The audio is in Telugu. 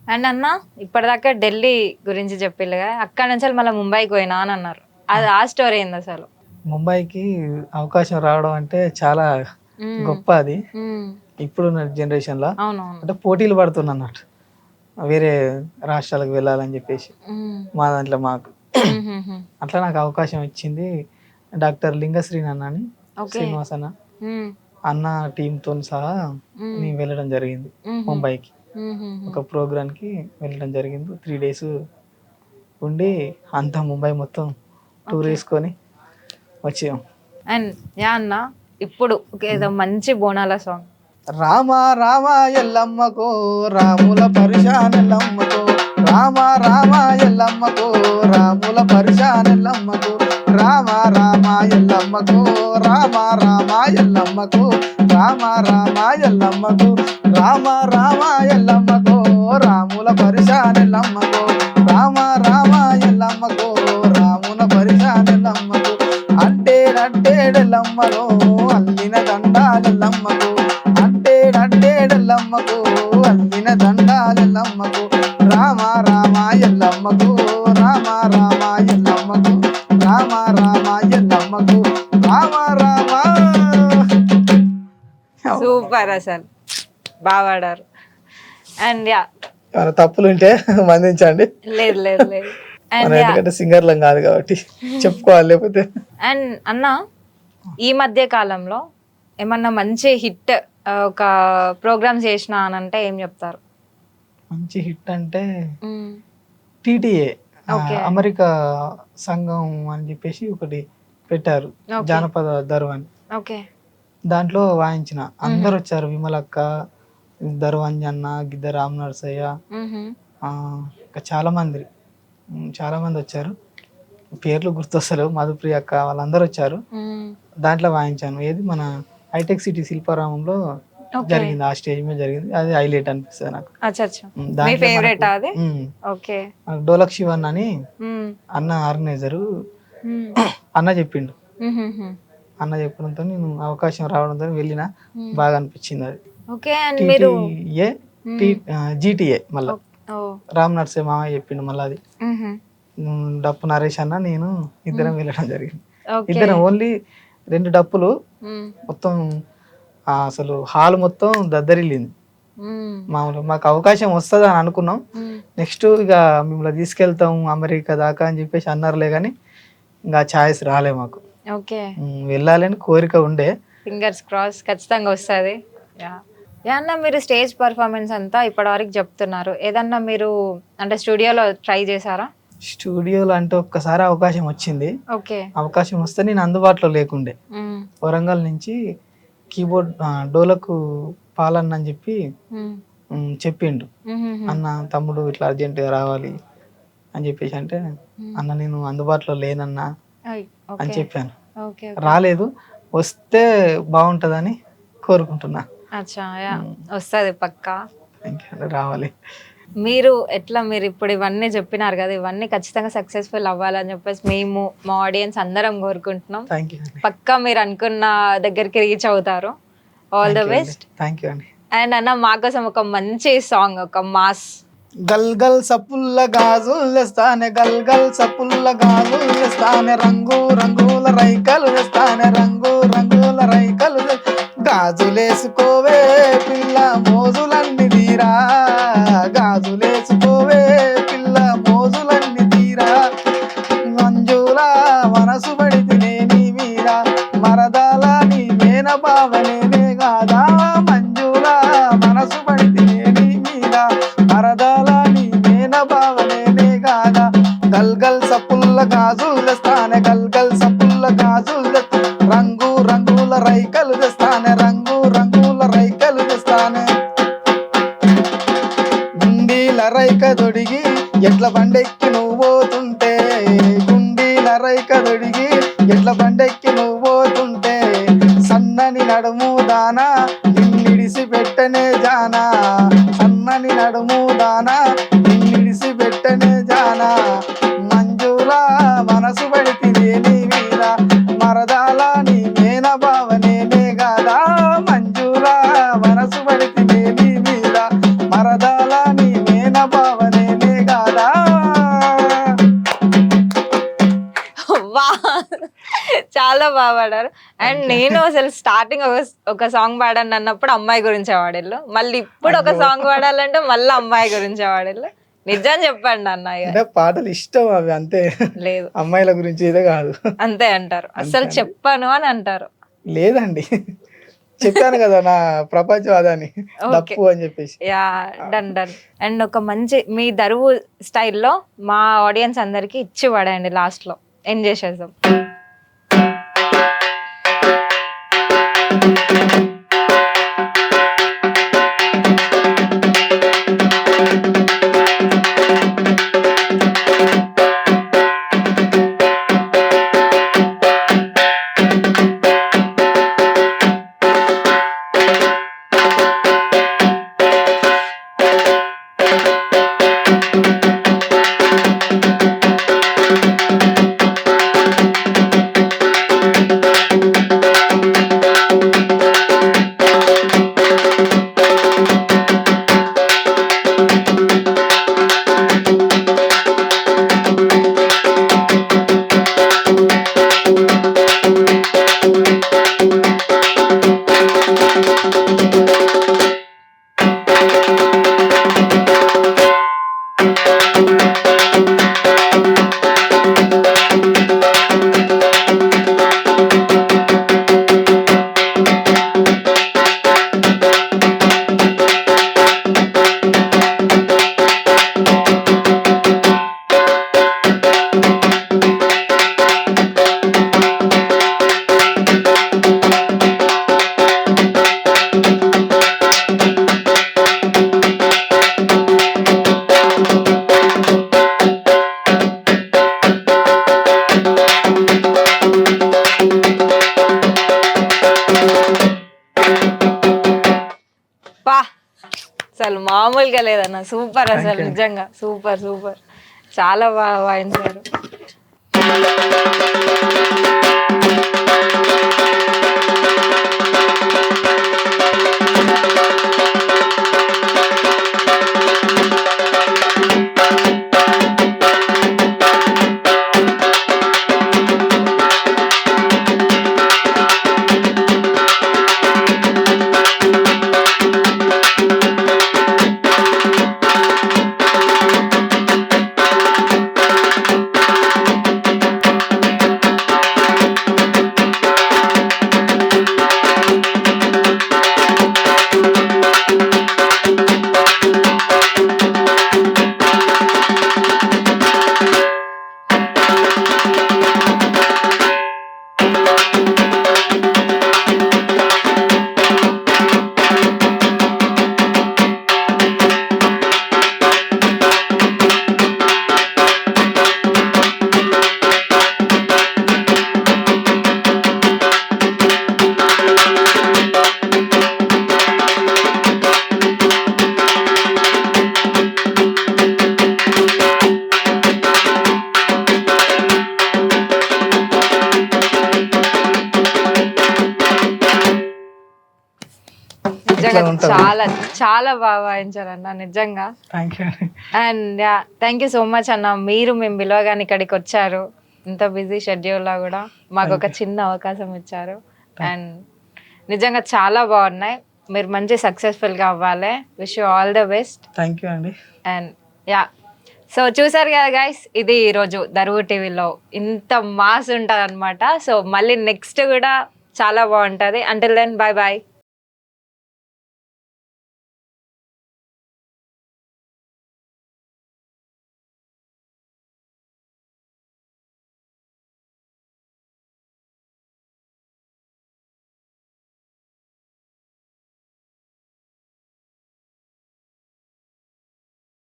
అండ్ అన్న ఇప్పటిదాకా ఢిల్లీ గురించి చెప్పిల్లుగా, అక్కడ నుంచి మళ్ళీ ముంబైకి పోయినా అని అన్నారు. అది ఆ స్టోరీ ఏంది అసలు? ముంబైకి అవకాశం రావడం అంటే చాలా గొప్ప అది. ఇప్పుడున్న జనరేషన్లో అవునవును. అంటే పోటీలు పడుతున్నా అన్నట్టు వేరే రాష్ట్రాలకు వెళ్ళాలని చెప్పేసి మా దాంట్లో మాకు అట్లా నాకు అవకాశం ఇచ్చింది డాక్టర్ లింగశ్రీని అన్న అని, శ్రీనివాస్ అన్న అన్న టీంతో సహా నేను వెళ్ళడం జరిగింది ముంబైకి. ఒక ప్రోగ్రామ్కి వెళ్ళడం జరిగింది. 3 days ఉండి అంతా ముంబై మొత్తం టూర్ వేసుకొని వచ్చాం. అండ్ యా అన్న ఇప్పుడు ఏదో మంచి బోనాల సాంగ్. రామ రామ ఎల్లమ్మకో రాముల పరిశానెల్లమ్మకో, రామ రామ ఎల్లమ్మకో రాముల పరిశానెల్లమ్మకో, రామ రామ ఎల్లమ్మకో రామ రామ ఎల్లమ్మకో, రామ రామ ఎల్లమ్మకో, రామ రామ ఎల్లమ్మకో రాముల పరిశానెల్లమ్మకో, రామ రామ ఎల్లమ్మకో రాముల పరిశానెల్లమ్మకో, అడ్డేడెల్లమ్మలో అల్లిన దండాలెల్లమ్మకో, అడ్డేడెల్లమ్మకో అల్లిన దండాలెల్లమ్మకో, రామ రామ ఎల్లమ్మకో రామ రామ ఎల్లమ్మకో, రామ రామ ఎల్లమ్మకో, రామ రామ. సూపర్, అసలు బాగా పాడారు. అండ్ యా తప్పులు ఉంటే మందించండి. లేదు లేదు లేదు. ఎందుకంటే సింగర్లం కాదు కాబట్టి చెప్పుకోవాలి లేకపోతే. అండ్ అన్న ఈ మధ్య కాలంలో ఏమన్నా మంచి హిట్ ఒక ప్రోగ్రామ్ చేసిన అని అంటే ఏం చెప్తారు? మంచి హిట్ అంటే టీటీఏ అమెరికా సంఘం అని చెప్పేసి ఒకటి పెట్టారు, జానపద దర్వాని. ఓకే, దాంట్లో వాయించిన అందరు వచ్చారు. విమలక్క, దర్వాంజన్న, గిద్ద రామ్ నరసయ్య, ఇంకా చాలా మంది వచ్చారు. పేర్లు గుర్తొస్తారు, మధుప్రియ అక్క, వాళ్ళందరూ వచ్చారు. దాంట్లో వాయించాను. ఏది మన హైటెక్ సిటీ శిల్పారామంలో జరిగింది, ఆ స్టేజ్ మీద జరిగింది. అది హైలైట్ అనిపిస్తుంది నాకు. డోలక్ శివన్ అని అన్న ఆర్గనైజరు అన్న చెప్పిండు. అన్న చెప్పడంతో నేను అవకాశం రావడంతో వెళ్ళిన, బాగా అనిపించింది అది. జీటీఏ మళ్ళా రామ్ నర్సే మామయ్య చెప్పిండు. మళ్ళీ అది డప్పు నరేష్ అన్న నేను ఇద్దరం వెళ్ళడం జరిగింది. ఇద్దరం ఓన్లీ 2 డప్పులు మొత్తం అసలు హాల్ మొత్తం దద్దరిల్లింది. మామూలుగా మాకు అవకాశం వస్తుంది అని అనుకున్నాం. నెక్స్ట్ ఇక మిమ్మల్ని తీసుకెళ్తాం అమెరికా దాకా అని చెప్పేసి అన్నారులే, కానీ ఇంకా ఛాయిస్ రాలే మాకు. వెళ్ళాలని కోరిక ఉండే. ఫింగర్స్ క్రాస్, ఖచ్చితంగా వస్తుంది. అన్న మీరు స్టేజ్ పర్ఫార్మెన్స్ అంతా ఇప్పటివరకు చెప్తున్నారు, ఏదన్నా మీరు అంటే స్టూడియోలో ట్రై చేశారా? స్టూడియోలో అంటే ఒక్కసారి అవకాశం వచ్చింది. అవకాశం వస్తే నేను అందుబాటులో లేకుండే. వరంగల్ నుంచి కీబోర్డ్ డోలకు పాలన్న అని చెప్పి చెప్పిండు. అన్న తమ్ముడు ఇట్లా అర్జెంటుగా రావాలి అని చెప్పేసి అంటే, అన్న నేను అందుబాటులో లేనన్నా అని చెప్పాను. రాలేదు, వస్తే బాగుంటుందని కోరుకుంటున్నా. వస్తుంది పక్కా, రావాలి. మీరు ఇప్పుడు ఇవన్నీ చెప్పినారు కదా, ఇవన్నీ ఖచ్చితంగా సక్సెస్ఫుల్ అవ్వాలని చెప్పేసి మేము మా ఆడియన్స్ అందరం కోరుకుంటున్నాం. పక్కా మీరు అనుకున్న దగ్గరికి రీచ్ అవుతారు. All the best. అండ్ అన్న మా కోసం ఒక మంచి సాంగ్, ఒక మాస్. గల్ గల్ సపుల్ల గాజులు వేస్తానే, గల్ గల్ సపుల్ల గాజులు వేస్తానే, రంగు రంగుల రైకలు వేస్తానే, రంగు రంగుల రైకలు, గాజులేసుకోవే పిల్ల మోజులన్నీ తీరా, గాజులేసుకోవే పిల్ల మోజులన్నీ తీరా, మంజులా మనసు పడితే నీ మీద, మరదాల నీ మేన బావనే కాదా, మంజులా మనసు పడితే నీ మీద, మరదాల నీ మేన బావనే కాదా, గల్ గల్ సపుల్ల గాజులు తెస్తానే, గల్ గల్ సపుల్ల గాజులు తెస్తానే, రంగు రంగుల రైకలు తెస్తానే, రంగు రంగుల రైకలు తెస్తానే, గుండీల రైక దొడిగి ఎట్ల బండెక్కి నువ్వు పోతుంటే, గుండీల రైక దొడిగి ఎట్ల బండెక్కి నువ్వు పోతుంటే, సన్నని నడుము దానా నిన్నిడిసి పెట్టనే జానా, సన్నని నడుము దానా నిన్నిడిసి పెట్టనే జానా, మంజులా మనసు పడితే నీ మీద, మరదాల నీ మేన బావనే కాదా, మంజులా మనసు పడితే నీ మీద, మరదాల నీ మేన చాలా బాగా పాడారు. అండ్ నేను అసలు స్టార్టింగ్ ఒక సాంగ్ పాడాను అన్నప్పుడు అమ్మాయి గురించే పాడిల్లు, మళ్ళీ ఇప్పుడు ఒక సాంగ్ పాడాలంటే మళ్ళీ అమ్మాయి గురించే పాడిల్లు. నిజం చెప్పండి అన్నయ్య. పాటలు ఇష్టం అవి అంతే, లేదు అమ్మాయిల గురించి ఇదే కాదు అంతే అంటారు. అసలు చెప్పాను అని అంటారు. లేదండి, చెప్పాను కదా నా ప్రపంచం అదని తప్పు అని చెప్పేసి. Yeah done done. అండ్ ఒక మంచి మీ దరువు స్టైల్లో మా ఆడియన్స్ అందరికి ఇచ్చి పడండి, లాస్ట్ లో ఎండ్ చేసేద్దాం. అసలు మామూలుగా లేదన్న, సూపర్, అసలు నిజంగా సూపర్ సూపర్, చాలా బాగా వాయించారు. చాలా చాలా బాగా వాయించారు అన్న, నిజంగా. And thank you so much అన్న, మీరు మేము పిలవగానే ఇక్కడికి వచ్చారు, ఇంత బిజీ షెడ్యూల్ లో కూడా మాకు ఒక చిన్న అవకాశం ఇచ్చారు. అండ్ నిజంగా చాలా బాగున్నాయి, మీరు మంచి సక్సెస్ఫుల్ గా అవ్వాలి. Wish you all the best. Thank you అండి. అండ్ యా, సో చూసారు కదా గైస్, ఇది ఈరోజు దరువు టీవీలో ఇంత మాస్ ఉంటుంది అనమాట. సో మళ్ళీ నెక్స్ట్ కూడా చాలా బాగుంటుంది. Until then, bye bye.